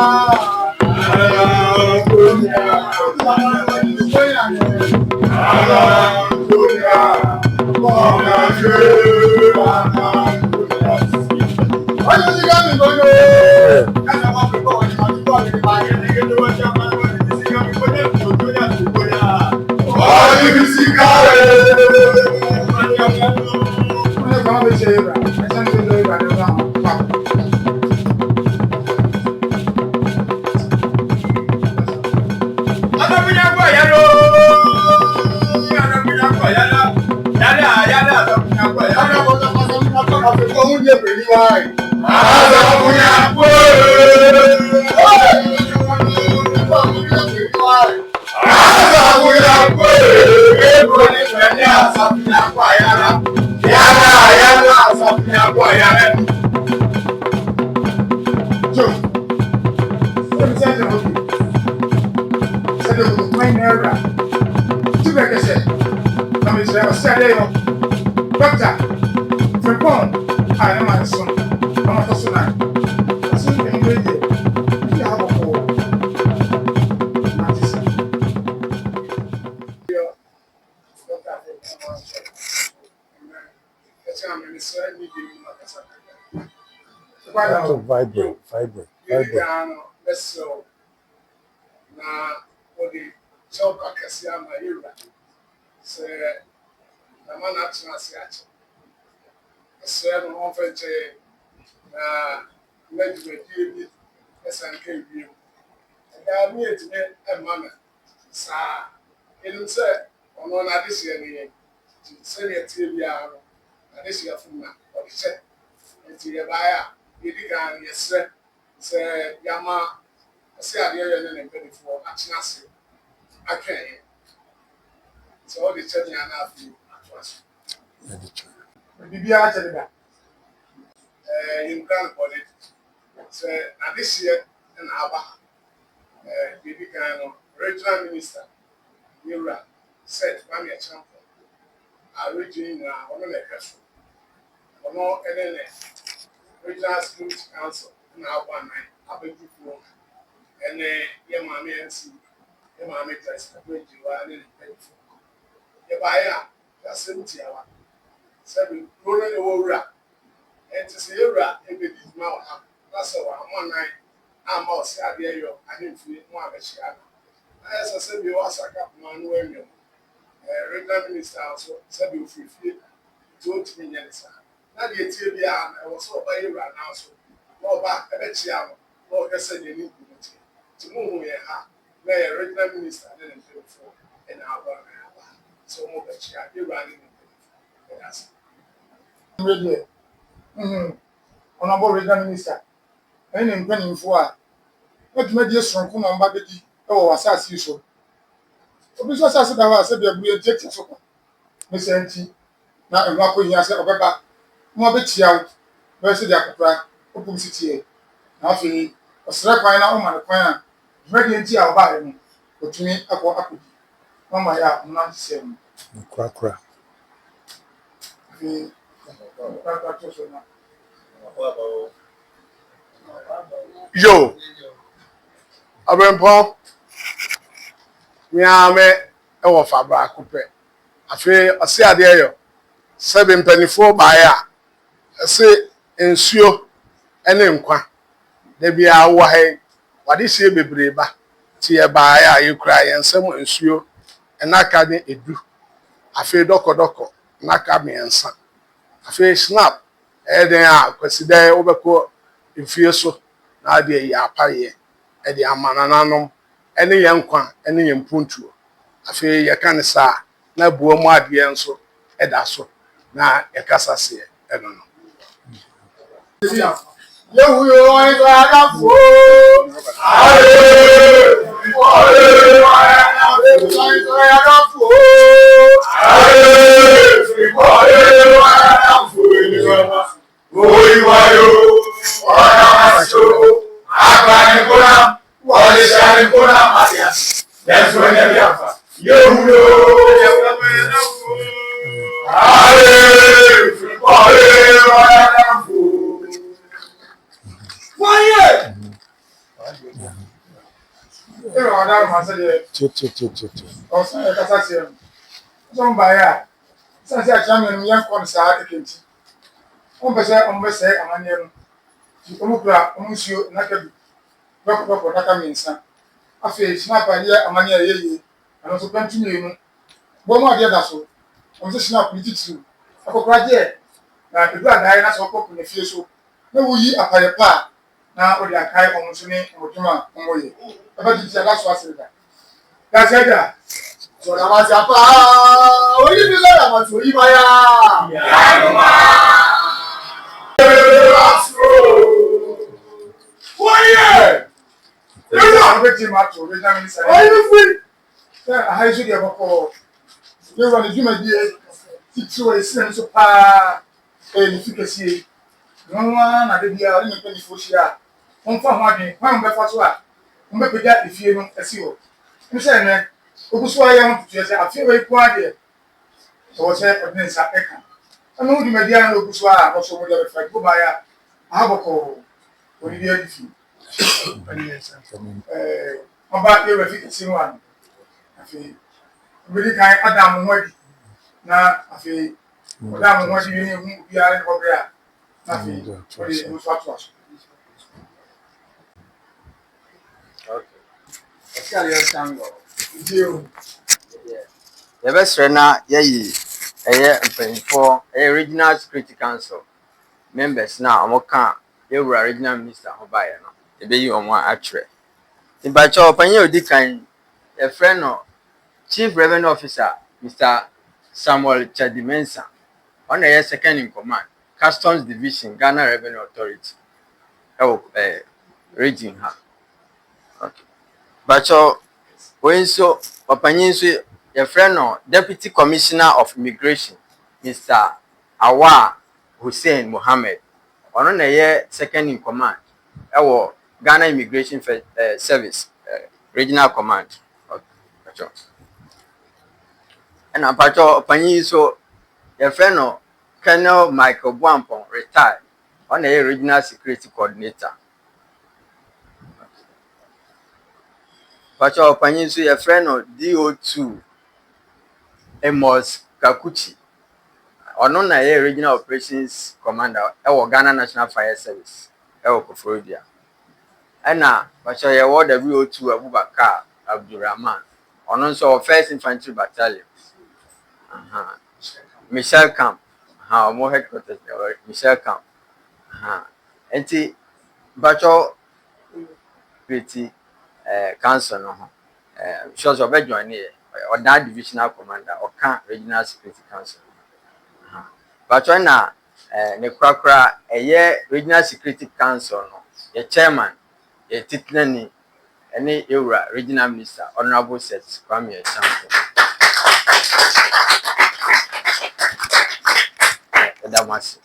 Vibrate. Na odi choka kasi ama yura se na mana tuna se ache se no on fete na medwe bi esanke bi da mi etime e mama sa enu se ono na de se ni se ne tie bi aro na de se afuna o de se enti ye ba ya yedi gan yesre se yama se ade ye ne mpedifo atena se akanye so all the church na afi atwas bibia chede da in plan for it say na this year na aba bibi kan no regional minister Yura said mami a champ a region na ono na kaso ono enene regional security council na aba nine abedu fo ene ye mami NC ye mami test abedu wa ne pedifo ya senti awa sebi rona ne wura enti se yura ebedi ma wa na se wa monan ama o se ade yo ahemfie mo abechia na esa sebi wa saka ma no enyo regional minister also sebi ofifie to tinya nsa na de tie bia na wo so ba yura na so no ba ebechia no kese ne ni kuti ti mu hu ye ha na regional minister ne ne fo ena aba so mo be chia e running yes really honorable regional minister any mpanimfo a etuma die sonko no mba bedi e wo wasase so obi so sase da wa se bia bu eject so ko me senti na enwa ko hia se obeba mo be chia we se dia kokra opum sitie na afi osra kwan na o ma kwan a dwedi enti a oba ye no otumi akodi mama ya mna sem Kra. Yo, Abrempo, Miame, ewo fabra kupe. Afi ose ade yo. 724 baya. Ase ensuo ene nkwa. Da bia wo he. Wade sie bebre ba. Ti e baya yekura yensem ensuo. Enaka ne edu. Afi doko naka miensa. Afi snap. Eden a kweside obeko mfie so na ade ya apaye. Ede amanananom ene yenkwa ene yempuntuo. Afi ye kan sa na buo mu ade enso eda so na ekasa se eno. Yehuyo ayo adafu. Ada masa de. Osan e kasa se. So mba ya. Sanse a chairman mi yan kon sa ekenti. On be se amanye no. Omo kura omo sio na ka dok na ka minsa. Afi snapper ye amanye yeye. Ano so pantu ni no. Bo mo ade da so. On se snap ni titiri. Akokra je na edu adai na so kokko ne fie so. Na wuyi apare pa na odi akai omo so ni omotuma omoye. Aba di ala so asira. Da seda. So na ma siapa. Oyi bi la ma so yi ma ya. Ya ma. Oye. Yo na be ti ma to be na mi sa. Oyi fi. Ya ha isu de bako. Yo wa ni juma die. Titi wa isi na so pa. Ni fikasi. No na de bia ni pe ni fosia. On fa ho adwen. Kwan be fa so a. On be pega ifie no asi ho. Mi se ne oguso ya ho tutu se afie we kwa de. So se odin sa eka. Anu di media no oguso a no so mo de fa go ba ya. Aboko. Oni bi adifi. Maba ye we fikasi no an. Afi. Mbedi kan Adam ho adi. Na afi Adam ho adi ni hu biara ne ho bra. Afi. Odi no so ato aso. Yɛbɛsrɛ na yɛyi ɛyɛ mpanyinfoɔ ɛyɛ regional security council members na wɔn ka yɛwura regional minister ho baeɛ no yɛbɛyi wɔn atwerɛ. Mpakyɛw ɔpanyin a odi kan yɛfrɛ no chief revenue officer Mr. Samuel Chadimensa ɔna ɛyɛ second in command customs division Ghana Revenue Authority ɛwɔ region ha. Mpakyɛw wɔn nso ɔpanyin nso yɛfrɛ no Deputy Commissioner of Immigration, Mr. Awa Hussein Mohammed. Ɔno na ɛyɛ second in command ɛwɔ Ghana Immigration Service Regional Command. Ɛna mpakyɛw ɔpanyin nso yɛfrɛ no Colonel Michael Buampong retired. Ɔno na ɛyɛ Regional Security Coordinator. Mpakyɛw ɔpanyin nso yɛfrɛ no DO2 Amos Kakuchi. Ono na ye regional operations commander ewo Ghana National Fire Service ewo Koforidua. Ena bacho ye wo WO2 Abubakar Abdurrahman. Ono nso First Infantry Battalion. Michelle Camp. Omo headquarters Michelle Camp. Enti bacho pretty council no ho. Sure so be join here. Or that divisional commander or can regional security council. But when na ne krakra regional security council no the chairman the titnani any era regional minister honorable Seth Kwame Champo. Damasi.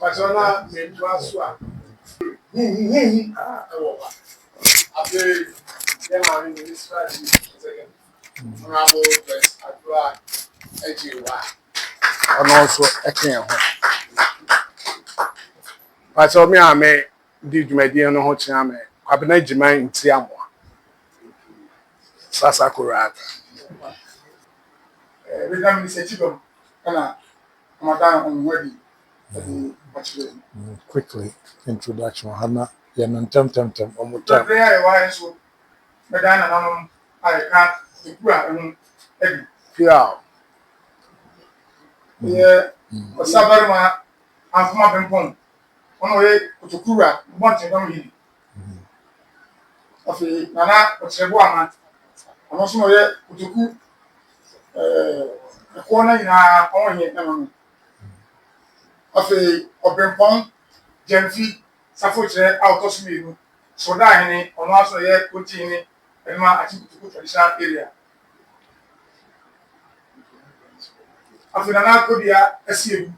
But ona me twaso after them are in this strategy second. Honorable Press Adwa Ejiwa. And also a can. But so me, I may did my dear no hot yame. I've been a Jima in Tiamo Sasakurat. Regarding the Chibum, Madame on ready. Quickly, introduction. Hana, Yan Temtem, Omuta. Very wise, so Madame, I can't grab every. Yeah. Yeah, Sabarma and from up in Pong. On way to Kura, wanting them here. Of the Nana, what's a woman, and also to cook a corner in our own here. Of a open pond, Gemfi, Safoche, out of me, so dying on also yet putting it, and I think to put traditional area. After Nana Kodia, SU,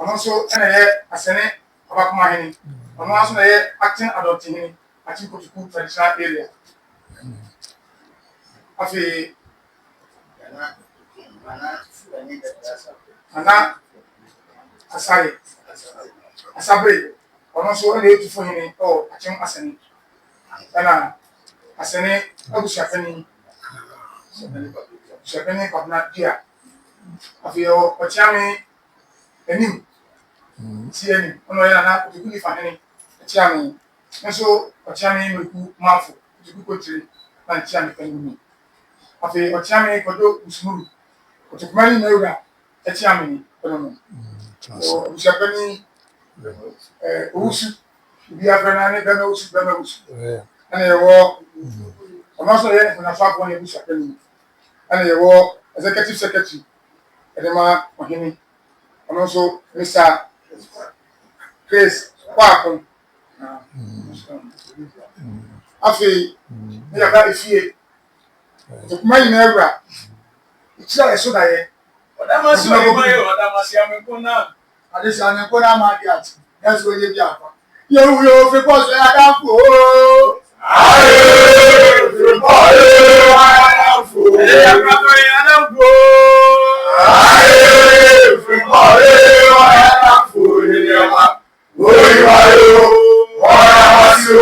and also a Senate about my and also acting adopting, I think to put traditional area. After Nana Asari, Asabre, and also a lady for him, or a young Asani. ana asene abusuafani shapeni kwabna dia afio ochiame enim ti enim ono ya na kutukuni fanene ochiame nso ochiame meku mafu kutuku kotire na ochiame penimi afio ochiame kodo usmuru kutukumani meura ochiame ono o shapeni usu bi afena ne bema usu ana yewo omaso ye na fa ko ne bu shapeni ana yewo executive secretary edema ohini ono so Mr. Chris Kwakun afi ne ya ba efie to kuma ina ewra ichira eso da ye odamasi odamasi amekona adesi amekona ma di ati yes we ye bi afa yo fe ko so ya da fu o aye fe ko ya da fu ya ka ya da fu aye fe ko ya da fu ni ya wo yo yo ora wasu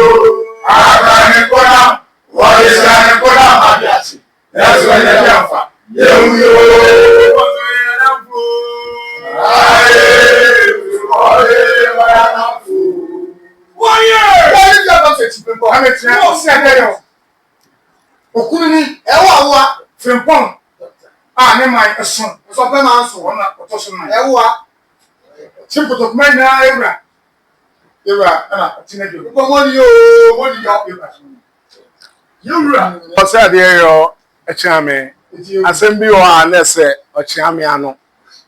agane kona wa isane kona ma di ati yes we ye bi afa yo ko so ya da fu aye fe ko ya da fu Okuni ewa frimpon ne mai eson so pe ma so wona otoso na ewa chimpo to kuma na ewra na tinejo ko moni yo ewra yewra o se de yo echiame asembi o anese ochiame ano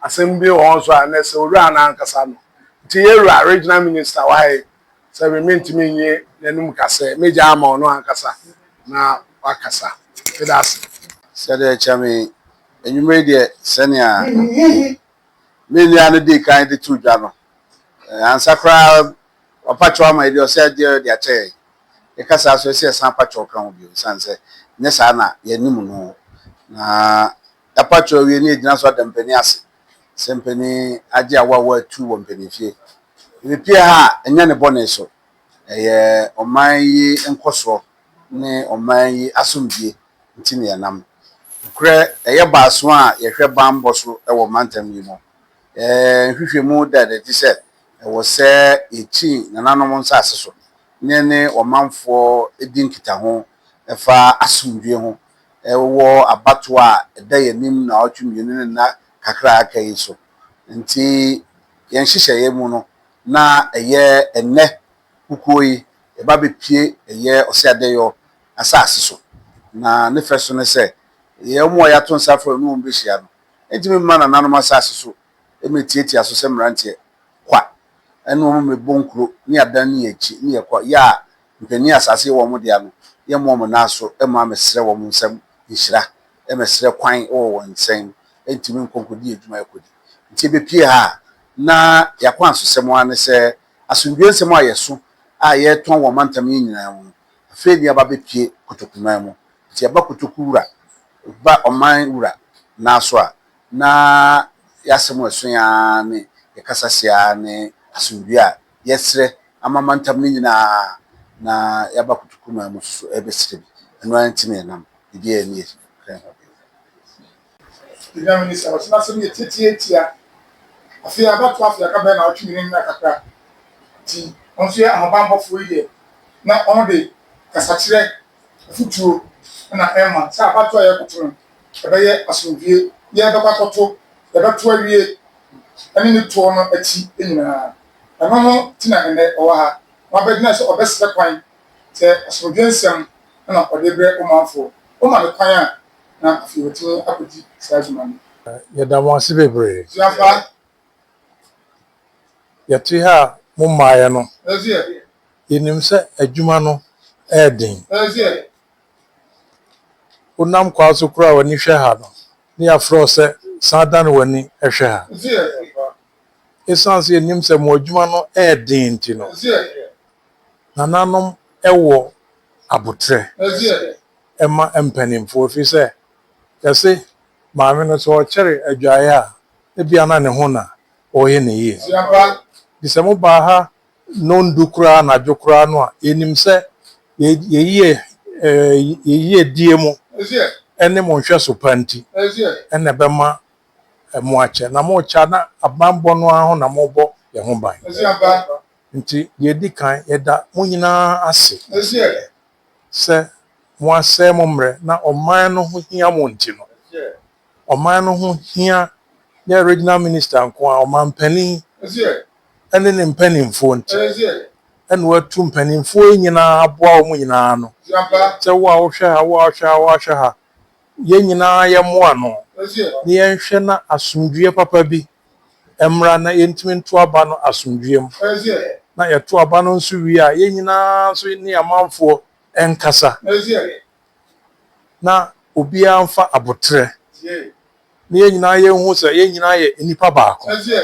asembi o so anese owura na ankasa no ti yewra regional minister why se we mentimi nye nanum kase meja ama ono ankasa na wakasa pedas sede chame enyumre de senia meni ane de kan de tudwa no ansakra opacho ama de o se de ache e kasa so se san pacho kan obi sanse ne sa na yanim no na apacho wi ni ejina so dampani ase sempani age awawa tu wo mpani fie we pia ha enya ne bone so eye oman yi enkoso ne oman yi asomdie ntine yanam kure eye baaso a ye hwe bambo so e wo mantam yi mo hwehwemu da de ti se e wo se echi nananom nsase so ne omanfo edinkita ho e fa asomdie ho e wo abato a da yanim na otwumyenu na kakra aka yi so nti yen hyehyeye mu no na eye enne kukoyi eba bepie eye osiadeyo asase so na ne feso ne se ye mo ya to nsafo no mbe hia no entimi ma na nanom asase so emetieti aso se mrantie kwa eno mo me bonkuro ni adan ni echi ni ekwa ya mpani asase wo mo dia no ye mo mo na so e mo amesre wo mo nsam nhira e mesre kwan wo wonsen entimi nkonkodi edwuma ekodi nti bepie ha na yakwa ansosem ane se asundwe nsem ayeso a ye ton wo mantam nyina ho afi dia ba bepie kotokuma mu ti aba kotokura ba oman wura na so a na yasem aso ya ne yakasasia ne asundwe a yesre amamantam nyina na yaba kotokuma mu so ebesire bi eno antine nam bia eni the minister was not some tietia afia abato afia ka be na otwini na kakra ti onso ya ahobambo fo ye na on de kasachire futuo na ema sa abato ya kotoro ebe ye asomdie ye be kwakoto ye be to awie ani ni to no achi enyina eno no tina ende owa ha wa be dina so obesre kwan se asomdie nsem na odebre omanfo o ma le kwan a na afia woti akodi sajumani yɛda mo ase bebree siafa yɛte ha mo mmaeɛ no ezie yɛnim sɛ adwuma no ɛɛden ezie wonam kwa so koraa w'ani hwɛ ha no ne yɛafrɛ sɛ san da no w'ani hwɛ ha ezie ɛsiane sɛ yɛnim sɛ mo adwuma no ɛɛden nti no ezie nananom ɛwɔ abotrɛ ezie ɛma mpanimfoɔ ɛfiri sɛ yɛse maame no sɛ ɔkyere adwaeɛ a ebia na ne ho na ɔyɛ ne yie siafa di sɛ mo baa ha nondu koraa anadwo koraa no a yɛnim sɛ ye die mu Ezie. ene mo hwe so panti Ezie. ene bema mo ache na mo cha na abambo no aho na mo bo ye ho ban Ezie aba. nti ye di kan ye da mo nyina ase Ezie. se mo ase mo mre na oman no ho hia mo nti no oman no ho hia ye regional minister nko a oman pani Ezie. ene ne mpanimfo nti Ezie. ene watu mpanimfo nyina aboa mo nyina no Ezie aba. se wo a wo hwe ha ye nyina ye mo ano Ezie. ni yenhwe na asomdwie papa bi emra na yentimi nto aba no asomdwiem Ezie. na yeto aba no nso wi a ye nyina so ni amanfo enkasa Ezie. na obi amfa abotre Ezie. na ye nyina ye hu se ye nyina ye enipa baako Ezie.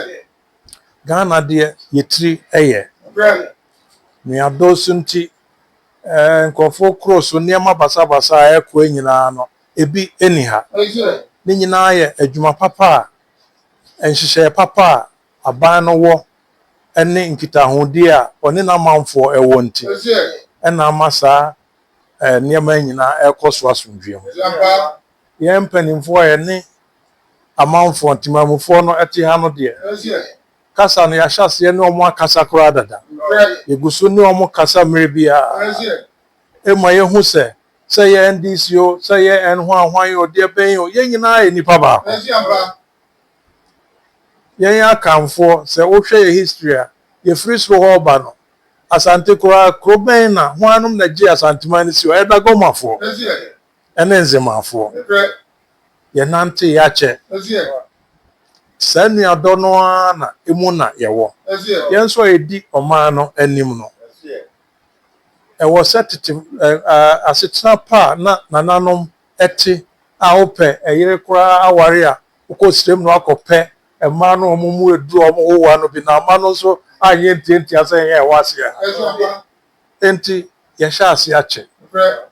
Ghana de yetri eye Bre. ni adosu nti nkofo cross niema basa ekwo nyina no ebi eniha Ezie. ni nyina ye adwuma papa enhyehyɛ papa a aban no wɔ ne nkitahodi a ɔne n'amanfoɔ ɛwɔ nti Ezie. ɛna ama saa nneɛma nyinaa ɛkɔ so asomdwie mu Ezie aba. yɛn mpanimfoɔ yɛ ne amanfoɔ ntimamufoɔ no ɛte ha no deɛ Ezie. kasa no yɛahyɛ aseɛ ne ɔmo akasa koraa dada Bre. yɛgu so ne ɔmo kasa mmere biara Ezie. ɛma yɛhu sɛ yɛ ndc o sɛ yɛ ɛnhoanhwan o deɛ bɛn o yɛn nyinaa yɛ nipa baako Ezie aba. yɛn akamfoɔ sɛ wohwɛ yɛ history a yɛfiri soro hɔ ɔba no asante koraa kuro bɛn na ho anom na gye asanteman no si hɔ ɛda gɔmafoɔ Ezie. ɛne nzemafoɔ Bre. yɛnante yɛakyɛ Ezie. saa nnuadɔ no ara na emu na yɛwɔ Ezie. yɛn nso a yɛdi ɔman no anim no ɛwɔ sɛ tete asetena pa a na nananom ɛte a wopɛ ɛyere koraa aware a wokɔ sirem no akɔpɛ mmaa no ɔmo mu eduru ɔmo wowa no bi na ama no nso anyɛ ntiantia sɛ yɛn ɛwɔ ase a Ezie aba. enti yɛhyɛ ase akyɛ Bre.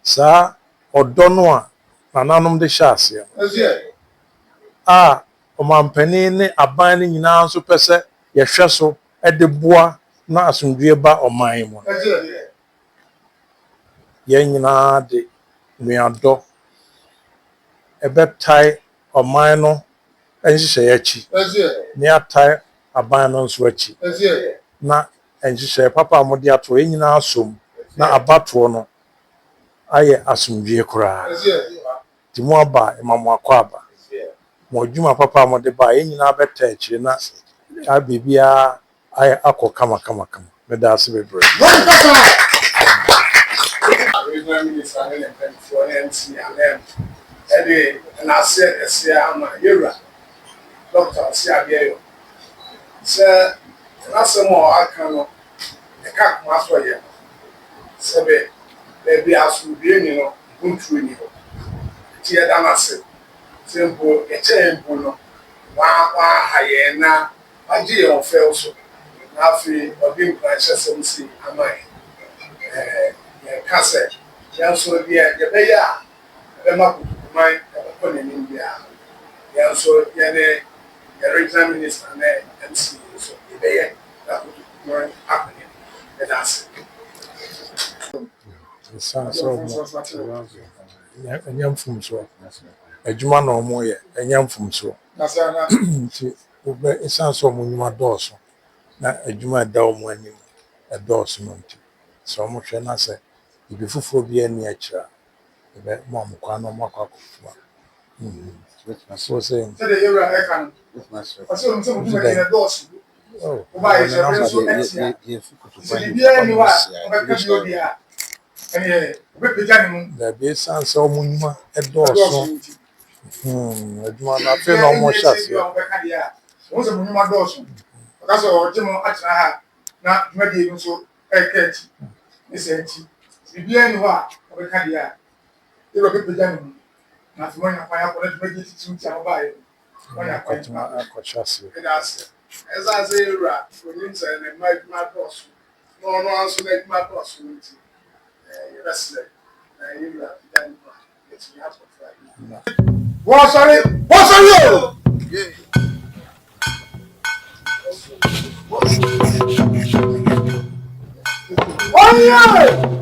saa ɔdɔ no a nananom de hyɛ aseɛ no Ezie. a ɔmampanin ne aban no nyinaa nso pɛ sɛ yɛhwɛ so de boa na asomdwie ba ɔman yi mu no Ezie. yɛn nyinaa de nnuadɔ ɛbɛtae ɔman no nhyehyɛeɛ akyi Ezie. ne atae aban no nso akyi Ezie. na nhyehyɛeɛ papa a mode ato yɛn nyinaa som na abatoɔ no ayɛ asomdwie koraa Ezie. nti mu aba ma mo akɔ aba mo adwuma papa a mode ba yɛn nyinaa bɛta akyire na biribiara ayɛ akɔ kama meda ase bebree One kasa. Regional minister ne mpanyinfoɔ ne MC anam ɛde n'ase ɛsɛ ama yɛwura dɔkta ɔsi adeɛ yɛ sɛ n'asɛm a ɔaka no ɛka kuma so yɛ sɛbɛ baabi asomdue ni no nturo ni hɔ ti yɛda n'ase sɛ mpo yɛkyɛ yɛn mpo no waha yɛn na wagye yɛn ɔfɛw so na afei ɔde nkranhyɛsɛm si ama yɛn yɛka sɛ yɛn nso deɛ yɛbɛyɛ a yɛbɛma kotokuman yɛbɛkɔ n'anim biara yɛn nso yɛne yɛ regional minister ne MC nso yɛbɛyɛ na kotokuman akɔ n'anim yɛda ase. ɛsiane sɛ ɛnyɛ mfomsoɔ adwuma na ɔmo yɛ ɛnyɛ mfomsoɔ Nasana. nti ɛsiane sɛ ɔmo nnwuma dɔɔso na adwuma ɛda ɔmo anim ɛdɔɔso no nti sɛ ɔmo hwɛ na sɛ biribi foforɔ bi ani akyerɛ a ɛbɛma ɔmo kwan na ɔmo akɔ akɔfoma so sɛ Sɛ de yɛwura ɛka no. Ɔsɛ ɔmo sɛ mo dwuma yɛ dɔɔso. Ɔba yɛ sɛ ɛbɛrɛ nso ɛtia. Sɛ biribiara ni hɔ a ɔbɛka bi obi a ɛneɛ ɔbɛpagya ne mu. daabi ɛsiane sɛ ɔmo nnwuma ɛdɔɔso Dɔɔso nti. adwuma no afei na ɔmo hyɛ aseɛ Ɔbɛka deɛ a wɔn sɛ mo nnwuma dɔɔso. Ɔka sɛ ɔgye mo atena ha na dwumadie no nso ɛka akyi. Ne sɛ akyi. Biribiara ni hɔ a ɔbɛka deɛ a yɛwura bɛpagya ne mu. Na afei wɔnya kwan akɔ na dwumadie titi nti a wɔbaeɛ no. Wɔnya kwan akɔhyɛ aseɛ yɛda ase ɛsan sɛ yɛwura onim sɛ ne mma adwuma dɔɔso na ɔno nso n'adwuma dɔɔso no nti yɛbɛsrɛ na yɛwura pagya ne mu a yɛtumi akɔfra yi. Wɔsɔre o. Ɔyɛ!